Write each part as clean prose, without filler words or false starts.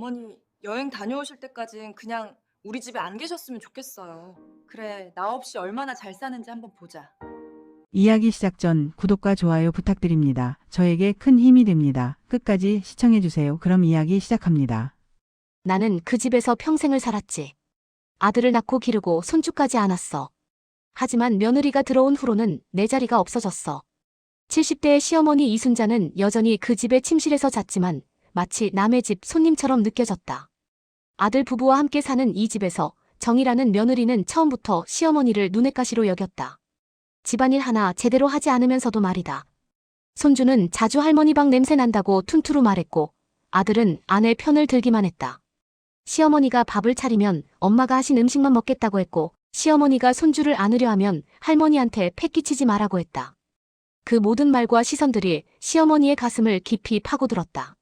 어머니 여행 다녀오실 때까진 그냥 우리 집에 안 계셨으면 좋겠어요. 그래, 나 없이 얼마나 잘 사는지 한번 보자. 이야기 시작 전 구독과 좋아요 부탁드립니다. 저에게 큰 힘이 됩니다. 끝까지 시청해주세요. 그럼 이야기 시작합니다. 나는 그 집에서 평생을 살았지. 아들을 낳고 기르고 손주까지 안았어. 하지만 며느리가 들어온 후로는 내 자리가 없어졌어. 70대의 시어머니 이순자는 여전히 그 집의 침실에서 잤지만 마치 남의 집 손님처럼 느껴졌다. 아들 부부와 함께 사는 이 집에서 정이라는 며느리는 처음부터 시어머니를 눈엣가시로 여겼다. 집안일 하나 제대로 하지 않으면서도 말이다. 손주는 자주 할머니 방 냄새 난다고 툰투루 말했고 아들은 아내 편을 들기만 했다. 시어머니가 밥을 차리면 엄마가 하신 음식만 먹겠다고 했고 시어머니가 손주를 안으려 하면 할머니한테 패 끼치지 말라고 했다. 그 모든 말과 시선들이 시어머니의 가슴을 깊이 파고들었다.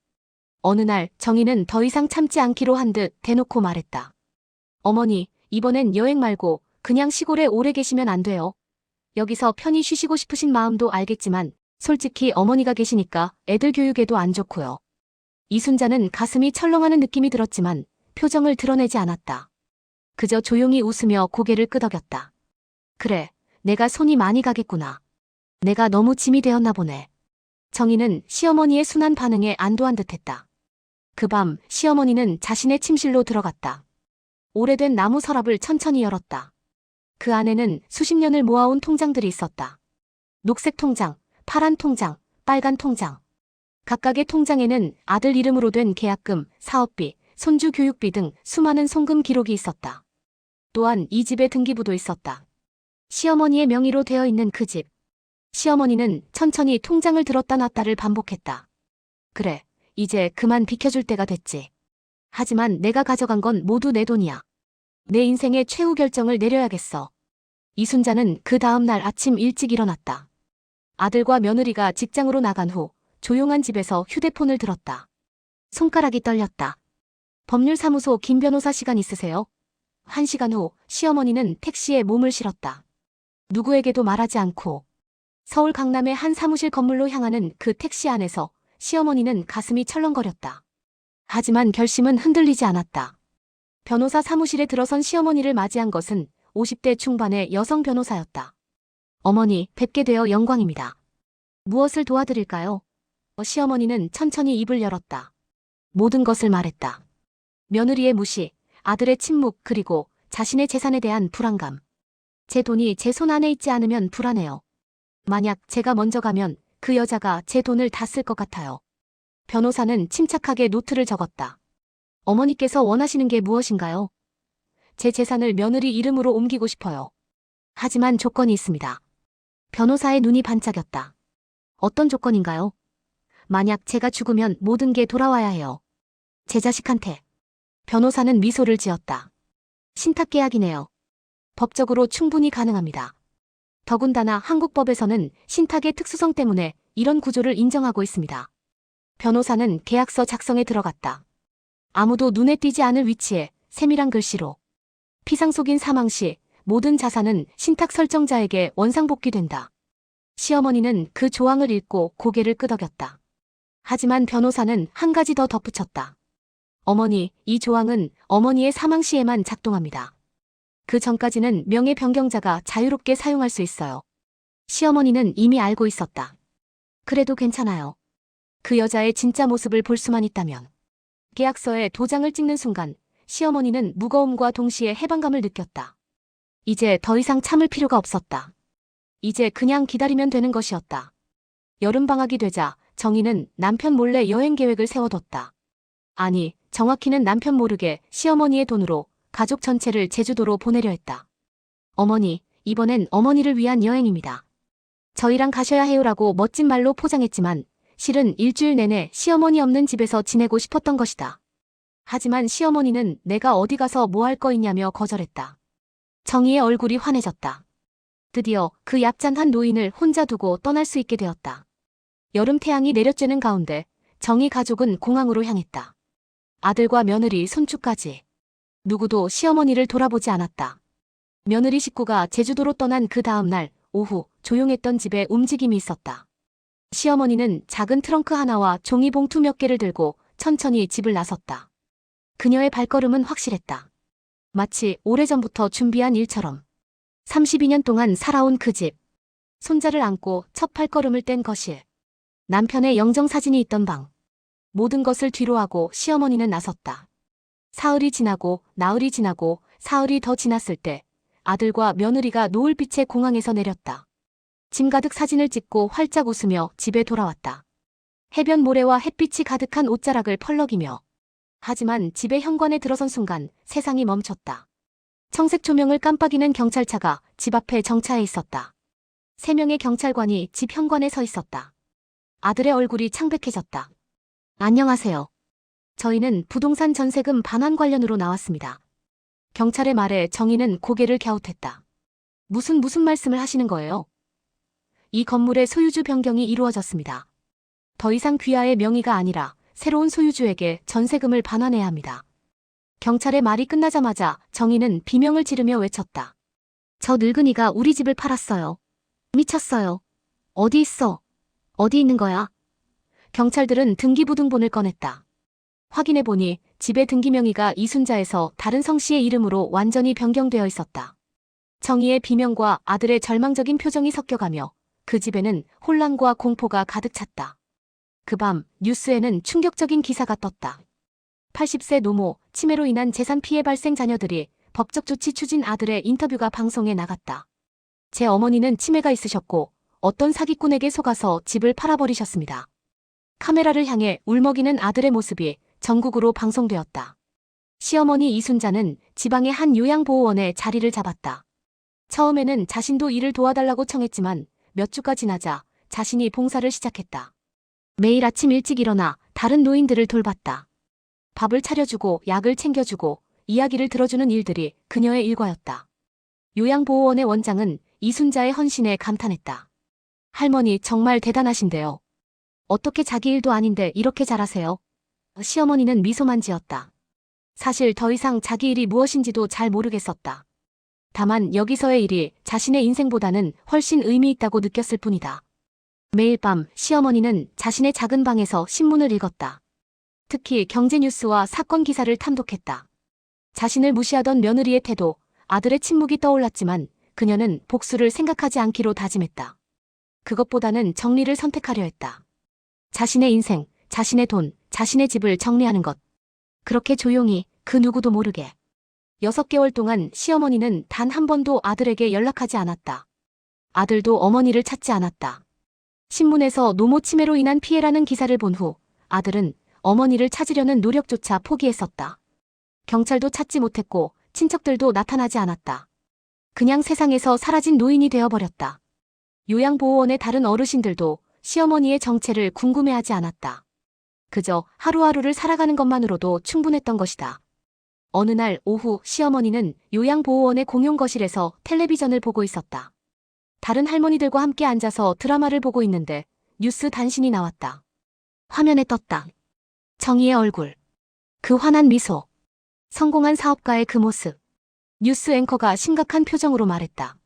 어느 날 정희는 더 이상 참지 않기로 한 듯 대놓고 말했다. 어머니, 이번엔 여행 말고 그냥 시골에 오래 계시면 안 돼요. 여기서 편히 쉬시고 싶으신 마음도 알겠지만 솔직히 어머니가 계시니까 애들 교육에도 안 좋고요. 이순자는 가슴이 철렁하는 느낌이 들었지만 표정을 드러내지 않았다. 그저 조용히 웃으며 고개를 끄덕였다. 그래, 내가 손이 많이 가겠구나. 내가 너무 짐이 되었나 보네. 정희는 시어머니의 순한 반응에 안도한 듯했다. 그 밤 시어머니는 자신의 침실로 들어갔다. 오래된 나무 서랍을 천천히 열었다. 그 안에는 수십 년을 모아온 통장들이 있었다. 녹색 통장, 파란 통장, 빨간 통장. 각각의 통장에는 아들 이름으로 된 계약금, 사업비, 손주 교육비 등 수많은 송금 기록이 있었다. 또한 이 집의 등기부도 있었다. 시어머니의 명의로 되어 있는 그 집. 시어머니는 천천히 통장을 들었다 놨다를 반복했다. 그래, 이제 그만 비켜줄 때가 됐지. 하지만 내가 가져간 건 모두 내 돈이야. 내 인생의 최후 결정을 내려야겠어. 이순자는 그 다음 날 아침 일찍 일어났다. 아들과 며느리가 직장으로 나간 후 조용한 집에서 휴대폰을 들었다. 손가락이 떨렸다. 법률사무소 김 변호사 시간 있으세요? 1시간 후 시어머니는 택시에 몸을 실었다. 누구에게도 말하지 않고 서울 강남의 한 사무실 건물로 향하는 그 택시 안에서 시어머니는 가슴이 철렁거렸다. 하지만 결심은 흔들리지 않았다. 변호사 사무실에 들어선 시어머니를 맞이한 것은 50대 중반의 여성 변호사였다. 어머니, 뵙게 되어 영광입니다. 무엇을 도와드릴까요? 시어머니는 천천히 입을 열었다. 모든 것을 말했다. 며느리의 무시, 아들의 침묵, 그리고 자신의 재산에 대한 불안감. 제 돈이 제 손 안에 있지 않으면 불안해요. 만약 제가 먼저 가면 그 여자가 제 돈을 다 쓸 것 같아요. 변호사는 침착하게 노트를 적었다. 어머니께서 원하시는 게 무엇인가요? 제 재산을 며느리 이름으로 옮기고 싶어요. 하지만 조건이 있습니다. 변호사의 눈이 반짝였다. 어떤 조건인가요? 만약 제가 죽으면 모든 게 돌아와야 해요. 제 자식한테. 변호사는 미소를 지었다. 신탁계약이네요. 법적으로 충분히 가능합니다. 더군다나 한국법에서는 신탁의 특수성 때문에 이런 구조를 인정하고 있습니다. 변호사는 계약서 작성에 들어갔다. 아무도 눈에 띄지 않을 위치에 세밀한 글씨로 피상속인 사망 시 모든 자산은 신탁 설정자에게 원상복귀된다. 시어머니는 그 조항을 읽고 고개를 끄덕였다. 하지만 변호사는 한 가지 더 덧붙였다. 어머니, 이 조항은 어머니의 사망 시에만 작동합니다. 그 전까지는 명예 변경자가 자유롭게 사용할 수 있어요. 시어머니는 이미 알고 있었다. 그래도 괜찮아요. 그 여자의 진짜 모습을 볼 수만 있다면. 계약서에 도장을 찍는 순간 시어머니는 무거움과 동시에 해방감을 느꼈다. 이제 더 이상 참을 필요가 없었다. 이제 그냥 기다리면 되는 것이었다. 여름방학이 되자 정희는 남편 몰래 여행 계획을 세워뒀다. 아니, 정확히는 남편 모르게 시어머니의 돈으로 가족 전체를 제주도로 보내려 했다. 어머니, 이번엔 어머니를 위한 여행입니다. 저희랑 가셔야 해요라고 멋진 말로 포장했지만 실은 일주일 내내 시어머니 없는 집에서 지내고 싶었던 것이다. 하지만 시어머니는 내가 어디 가서 뭐 할 거 있냐며 거절했다. 정희의 얼굴이 환해졌다. 드디어 그 얍잔한 노인을 혼자 두고 떠날 수 있게 되었다. 여름 태양이 내려쬐는 가운데 정희 가족은 공항으로 향했다. 아들과 며느리, 손주까지. 누구도 시어머니를 돌아보지 않았다. 며느리 식구가 제주도로 떠난 그 다음 날 오후 조용했던 집에 움직임이 있었다. 시어머니는 작은 트렁크 하나와 종이봉투 몇 개를 들고 천천히 집을 나섰다. 그녀의 발걸음은 확실했다. 마치 오래전부터 준비한 일처럼. 32년 동안 살아온 그 집. 손자를 안고 첫 발걸음을 뗀 거실. 남편의 영정사진이 있던 방. 모든 것을 뒤로하고 시어머니는 나섰다. 사흘이 지나고 나흘이 지나고 사흘이 더 지났을 때 아들과 며느리가 노을빛의 공항에서 내렸다. 짐 가득 사진을 찍고 활짝 웃으며 집에 돌아왔다. 해변 모래와 햇빛이 가득한 옷자락을 펄럭이며. 하지만 집의 현관에 들어선 순간 세상이 멈췄다. 청색 조명을 깜빡이는 경찰차가 집 앞에 정차해 있었다. 3명의 경찰관이 집 현관에 서 있었다. 아들의 얼굴이 창백해졌다. 안녕하세요. 저희는 부동산 전세금 반환 관련으로 나왔습니다. 경찰의 말에 정희는 고개를 갸웃했다. 무슨 말씀을 하시는 거예요? 이 건물의 소유주 변경이 이루어졌습니다. 더 이상 귀하의 명의가 아니라 새로운 소유주에게 전세금을 반환해야 합니다. 경찰의 말이 끝나자마자 정희는 비명을 지르며 외쳤다. 저 늙은이가 우리 집을 팔았어요. 미쳤어요. 어디 있어? 어디 있는 거야? 경찰들은 등기부등본을 꺼냈다. 확인해보니 집의 등기명의가 이순자에서 다른 성씨의 이름으로 완전히 변경되어 있었다. 정희의 비명과 아들의 절망적인 표정이 섞여가며 그 집에는 혼란과 공포가 가득 찼다. 그 밤 뉴스에는 충격적인 기사가 떴다. 80세 노모, 치매로 인한 재산 피해 발생 자녀들이 법적 조치 추진 아들의 인터뷰가 방송에 나갔다. 제 어머니는 치매가 있으셨고 어떤 사기꾼에게 속아서 집을 팔아버리셨습니다. 카메라를 향해 울먹이는 아들의 모습이 전국으로 방송되었다. 시어머니 이순자는 지방의 한 요양보호원에 자리를 잡았다. 처음에는 자신도 일을 도와달라고 청했지만 몇 주가 지나자 자신이 봉사를 시작했다. 매일 아침 일찍 일어나 다른 노인들을 돌봤다. 밥을 차려주고 약을 챙겨주고 이야기를 들어주는 일들이 그녀의 일과였다. 요양보호원의 원장은 이순자의 헌신에 감탄했다. 할머니 정말 대단하신데요. 어떻게 자기 일도 아닌데 이렇게 잘하세요? 시어머니는 미소만 지었다. 사실 더 이상 자기 일이 무엇인지도 잘 모르겠었다. 다만 여기서의 일이 자신의 인생보다는 훨씬 의미 있다고 느꼈을 뿐이다. 매일 밤 시어머니는 자신의 작은 방에서 신문을 읽었다. 특히 경제뉴스와 사건 기사를 탐독했다. 자신을 무시하던 며느리의 태도, 아들의 침묵이 떠올랐지만 그녀는 복수를 생각하지 않기로 다짐했다. 그것보다는 정리를 선택하려 했다. 자신의 인생, 자신의 돈, 자신의 집을 정리하는 것. 그렇게 조용히 그 누구도 모르게. 6개월 동안 시어머니는 단 한 번도 아들에게 연락하지 않았다. 아들도 어머니를 찾지 않았다. 신문에서 노모 치매로 인한 피해라는 기사를 본 후 아들은 어머니를 찾으려는 노력조차 포기했었다. 경찰도 찾지 못했고 친척들도 나타나지 않았다. 그냥 세상에서 사라진 노인이 되어버렸다. 요양보호원의 다른 어르신들도 시어머니의 정체를 궁금해하지 않았다. 그저 하루하루를 살아가는 것만으로도 충분했던 것이다. 어느 날 오후 시어머니는 요양보호원의 공용 거실에서 텔레비전을 보고 있었다. 다른 할머니들과 함께 앉아서 드라마를 보고 있는데 뉴스 단신이 나왔다. 화면에 떴다. 정희의 얼굴. 그 환한 미소. 성공한 사업가의 그 모습. 뉴스 앵커가 심각한 표정으로 말했다.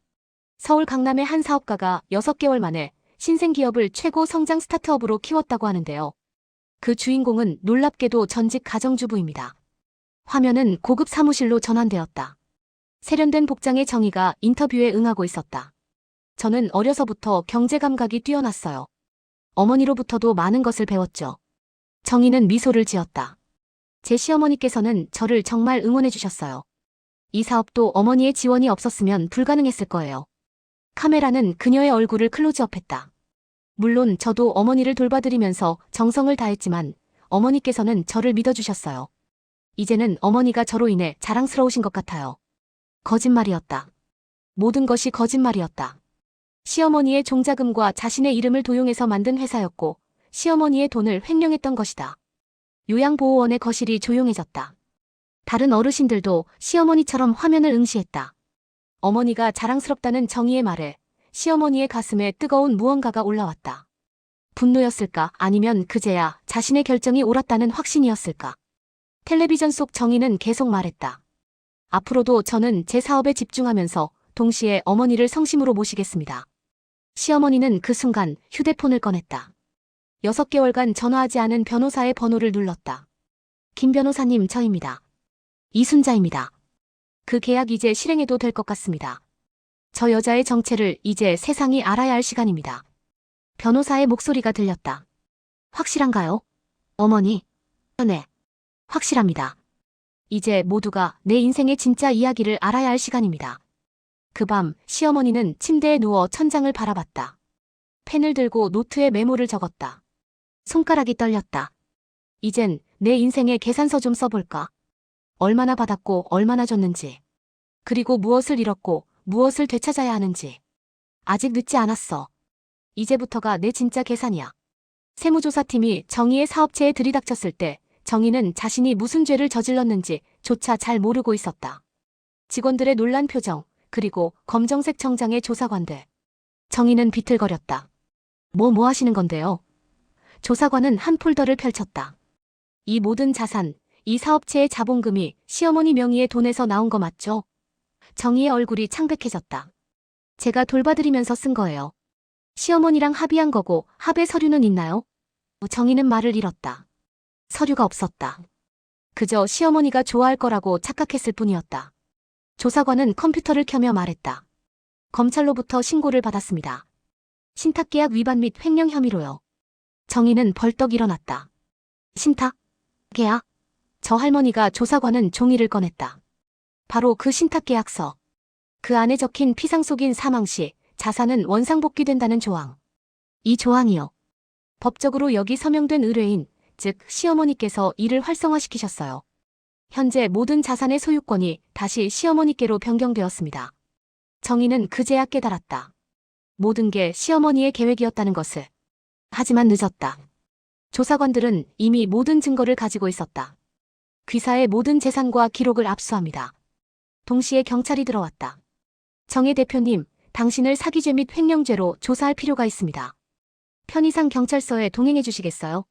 서울 강남의 한 사업가가 6개월 만에 신생 기업을 최고 성장 스타트업으로 키웠다고 하는데요. 그 주인공은 놀랍게도 전직 가정주부입니다. 화면은 고급 사무실로 전환되었다. 세련된 복장의 정희가 인터뷰에 응하고 있었다. 저는 어려서부터 경제 감각이 뛰어났어요. 어머니로부터도 많은 것을 배웠죠. 정희는 미소를 지었다. 제 시어머니께서는 저를 정말 응원해 주셨어요. 이 사업도 어머니의 지원이 없었으면 불가능했을 거예요. 카메라는 그녀의 얼굴을 클로즈업했다. 물론 저도 어머니를 돌봐드리면서 정성을 다했지만 어머니께서는 저를 믿어주셨어요. 이제는 어머니가 저로 인해 자랑스러우신 것 같아요. 거짓말이었다. 모든 것이 거짓말이었다. 시어머니의 종자금과 자신의 이름을 도용해서 만든 회사였고 시어머니의 돈을 횡령했던 것이다. 요양보호원의 거실이 조용해졌다. 다른 어르신들도 시어머니처럼 화면을 응시했다. 어머니가 자랑스럽다는 정희의 말에 시어머니의 가슴에 뜨거운 무언가가 올라왔다. 분노였을까 아니면 그제야 자신의 결정이 옳았다는 확신이었을까. 텔레비전 속 정희는 계속 말했다. 앞으로도 저는 제 사업에 집중하면서 동시에 어머니를 성심으로 모시겠습니다. 시어머니는 그 순간 휴대폰을 꺼냈다. 6개월간 전화하지 않은 변호사의 번호를 눌렀다. 김 변호사님 저입니다. 이순자입니다. 그 계약 이제 실행해도 될 것 같습니다. 저 여자의 정체를 이제 세상이 알아야 할 시간입니다. 변호사의 목소리가 들렸다. 확실한가요? 어머니. 네. 확실합니다. 이제 모두가 내 인생의 진짜 이야기를 알아야 할 시간입니다. 그 밤 시어머니는 침대에 누워 천장을 바라봤다. 펜을 들고 노트에 메모를 적었다. 손가락이 떨렸다. 이젠 내 인생의 계산서 좀 써볼까? 얼마나 받았고 얼마나 줬는지. 그리고 무엇을 잃었고 무엇을 되찾아야 하는지. 아직 늦지 않았어. 이제부터가 내 진짜 계산이야. 세무조사팀이 정의의 사업체에 들이닥쳤을 때 정의는 자신이 무슨 죄를 저질렀는지 조차 잘 모르고 있었다. 직원들의 놀란 표정, 그리고 검정색 정장의 조사관들. 정의는 비틀거렸다. 뭐 하시는 건데요? 조사관은 한 폴더를 펼쳤다. 이 모든 자산, 이 사업체의 자본금이 시어머니 명의의 돈에서 나온 거 맞죠? 정의의 얼굴이 창백해졌다. 제가 돌봐드리면서 쓴 거예요. 시어머니랑 합의한 거고 합의 서류는 있나요? 정의는 말을 잃었다. 서류가 없었다. 그저 시어머니가 좋아할 거라고 착각했을 뿐이었다. 조사관은 컴퓨터를 켜며 말했다. 검찰로부터 신고를 받았습니다. 신탁계약 위반 및 횡령 혐의로요. 정의는 벌떡 일어났다. 신탁? 계약? 저 할머니가 조사관은 종이를 꺼냈다. 바로 그 신탁계약서. 그 안에 적힌 피상 속인 사망 시 자산은 원상복귀된다는 조항. 이 조항이요. 법적으로 여기 서명된 의뢰인, 즉 시어머니께서 이를 활성화시키셨어요. 현재 모든 자산의 소유권이 다시 시어머니께로 변경되었습니다. 정의는 그제야 깨달았다. 모든 게 시어머니의 계획이었다는 것을. 하지만 늦었다. 조사관들은 이미 모든 증거를 가지고 있었다. 귀사의 모든 재산과 기록을 압수합니다. 동시에 경찰이 들어왔다. 정의 대표님, 당신을 사기죄 및 횡령죄로 조사할 필요가 있습니다. 편의상 경찰서에 동행해 주시겠어요?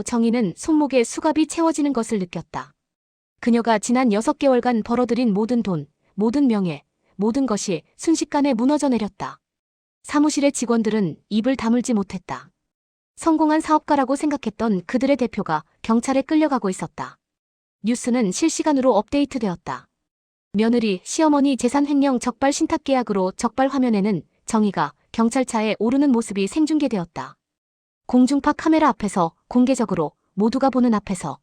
정의는 손목에 수갑이 채워지는 것을 느꼈다. 그녀가 지난 6개월간 벌어들인 모든 돈, 모든 명예, 모든 것이 순식간에 무너져 내렸다. 사무실의 직원들은 입을 다물지 못했다. 성공한 사업가라고 생각했던 그들의 대표가 경찰에 끌려가고 있었다. 뉴스는 실시간으로 업데이트되었다. 며느리, 시어머니 재산 횡령 적발 신탁 계약으로 적발 화면에는 정의가 경찰차에 오르는 모습이 생중계되었다. 공중파 카메라 앞에서 공개적으로 모두가 보는 앞에서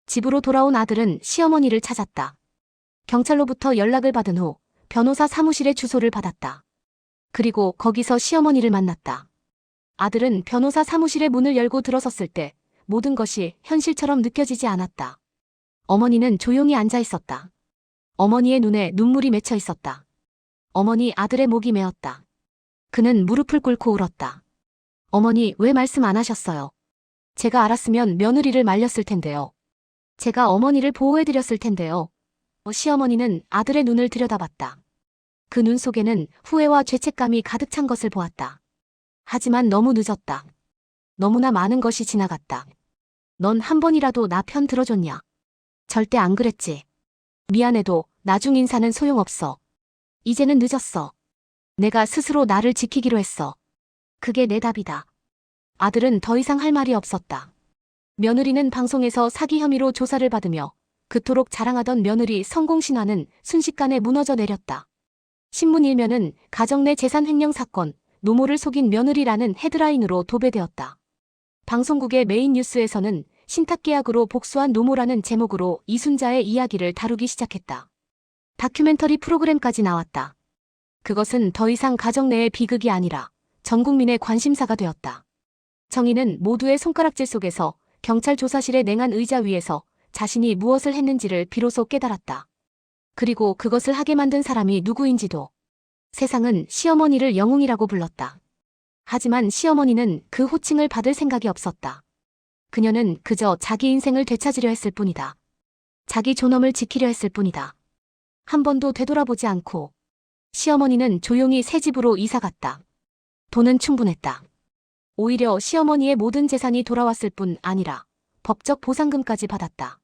집으로 돌아온 아들은 시어머니를 찾았다. 경찰로부터 연락을 받은 후 변호사 사무실의 주소를 받았다. 그리고 거기서 시어머니를 만났다. 아들은 변호사 사무실의 문을 열고 들어섰을 때 모든 것이 현실처럼 느껴지지 않았다. 어머니는 조용히 앉아 있었다. 어머니의 눈에 눈물이 맺혀 있었다. 어머니 아들의 목이 메었다. 그는 무릎을 꿇고 울었다. 어머니 왜 말씀 안 하셨어요? 제가 알았으면 며느리를 말렸을 텐데요. 제가 어머니를 보호해드렸을 텐데요. 시어머니는 아들의 눈을 들여다봤다. 그 눈 속에는 후회와 죄책감이 가득 찬 것을 보았다. 하지만 너무 늦었다. 너무나 많은 것이 지나갔다. 넌 한 번이라도 나 편 들어줬냐? 절대 안 그랬지. 미안해도 나중 인사는 소용없어. 이제는 늦었어. 내가 스스로 나를 지키기로 했어. 그게 내 답이다. 아들은 더 이상 할 말이 없었다. 며느리는 방송에서 사기 혐의로 조사를 받으며 그토록 자랑하던 며느리 성공 신화는 순식간에 무너져 내렸다. 신문 일면은 가정 내 재산 횡령 사건, 노모를 속인 며느리라는 헤드라인으로 도배되었다. 방송국의 메인 뉴스에서는 신탁계약으로 복수한 노모라는 제목으로 이순자의 이야기를 다루기 시작했다. 다큐멘터리 프로그램까지 나왔다. 그것은 더 이상 가정 내의 비극이 아니라 전 국민의 관심사가 되었다. 정의는 모두의 손가락질 속에서 경찰 조사실의 냉한 의자 위에서 자신이 무엇을 했는지를 비로소 깨달았다. 그리고 그것을 하게 만든 사람이 누구인지도. 세상은 시어머니를 영웅이라고 불렀다. 하지만 시어머니는 그 호칭을 받을 생각이 없었다. 그녀는 그저 자기 인생을 되찾으려 했을 뿐이다. 자기 존엄을 지키려 했을 뿐이다. 한 번도 되돌아보지 않고 시어머니는 조용히 새 집으로 이사갔다. 돈은 충분했다. 오히려 시어머니의 모든 재산이 돌아왔을 뿐 아니라 법적 보상금까지 받았다.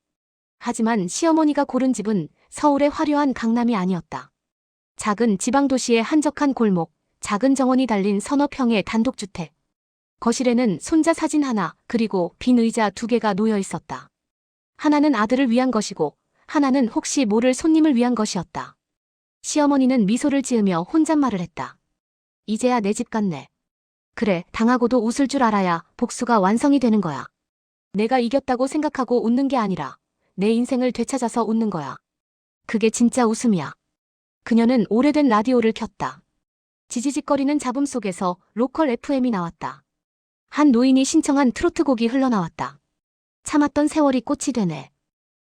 하지만 시어머니가 고른 집은 서울의 화려한 강남이 아니었다. 작은 지방도시의 한적한 골목, 작은 정원이 달린 서너 평의 단독주택. 거실에는 손자 사진 하나, 그리고 빈 의자 2개가 놓여 있었다. 하나는 아들을 위한 것이고 하나는 혹시 모를 손님을 위한 것이었다. 시어머니는 미소를 지으며 혼잣말을 했다. 이제야 내 집 같네. 그래, 당하고도 웃을 줄 알아야 복수가 완성이 되는 거야. 내가 이겼다고 생각하고 웃는 게 아니라 내 인생을 되찾아서 웃는 거야. 그게 진짜 웃음이야. 그녀는 오래된 라디오를 켰다. 지지직거리는 잡음 속에서 로컬 FM이 나왔다. 한 노인이 신청한 트로트곡이 흘러나왔다. 참았던 세월이 꽃이 되네.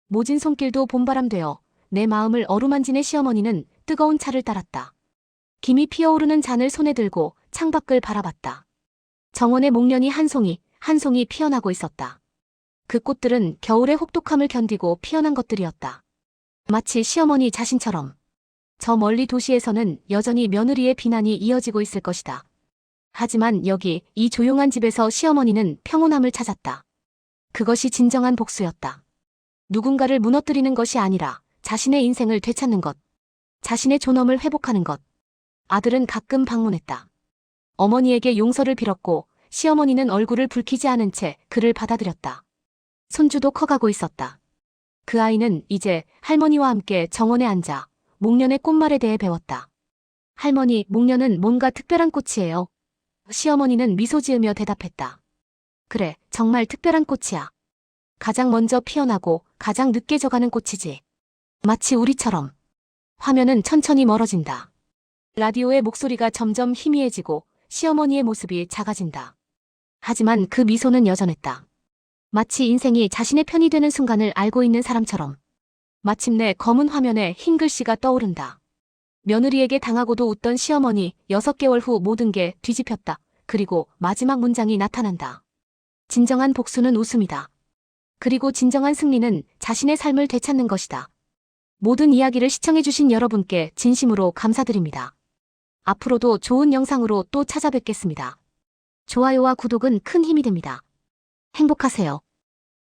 모진 손길도 봄바람 되어 내 마음을 어루만지네. 시어머니는 뜨거운 차를 따랐다. 김이 피어오르는 잔을 손에 들고 창밖을 바라봤다. 정원의 목련이 한 송이 피어나고 있었다. 그 꽃들은 겨울의 혹독함을 견디고 피어난 것들이었다. 마치 시어머니 자신처럼. 저 멀리 도시에서는 여전히 며느리의 비난이 이어지고 있을 것이다. 하지만 여기 이 조용한 집에서 시어머니는 평온함을 찾았다. 그것이 진정한 복수였다. 누군가를 무너뜨리는 것이 아니라 자신의 인생을 되찾는 것. 자신의 존엄을 회복하는 것. 아들은 가끔 방문했다. 어머니에게 용서를 빌었고 시어머니는 얼굴을 붉히지 않은 채 그를 받아들였다. 손주도 커가고 있었다. 그 아이는 이제 할머니와 함께 정원에 앉아 목련의 꽃말에 대해 배웠다. 할머니, 목련은 뭔가 특별한 꽃이에요. 시어머니는 미소 지으며 대답했다. 그래, 정말 특별한 꽃이야. 가장 먼저 피어나고 가장 늦게 져가는 꽃이지. 마치 우리처럼. 화면은 천천히 멀어진다. 라디오의 목소리가 점점 희미해지고 시어머니의 모습이 작아진다. 하지만 그 미소는 여전했다. 마치 인생이 자신의 편이 되는 순간을 알고 있는 사람처럼. 마침내 검은 화면에 흰 글씨가 떠오른다. 며느리에게 당하고도 웃던 시어머니, 6개월 후 모든 게 뒤집혔다. 그리고 마지막 문장이 나타난다. 진정한 복수는 웃음이다. 그리고 진정한 승리는 자신의 삶을 되찾는 것이다. 모든 이야기를 시청해주신 여러분께 진심으로 감사드립니다. 앞으로도 좋은 영상으로 또 찾아뵙겠습니다. 좋아요와 구독은 큰 힘이 됩니다. 행복하세요.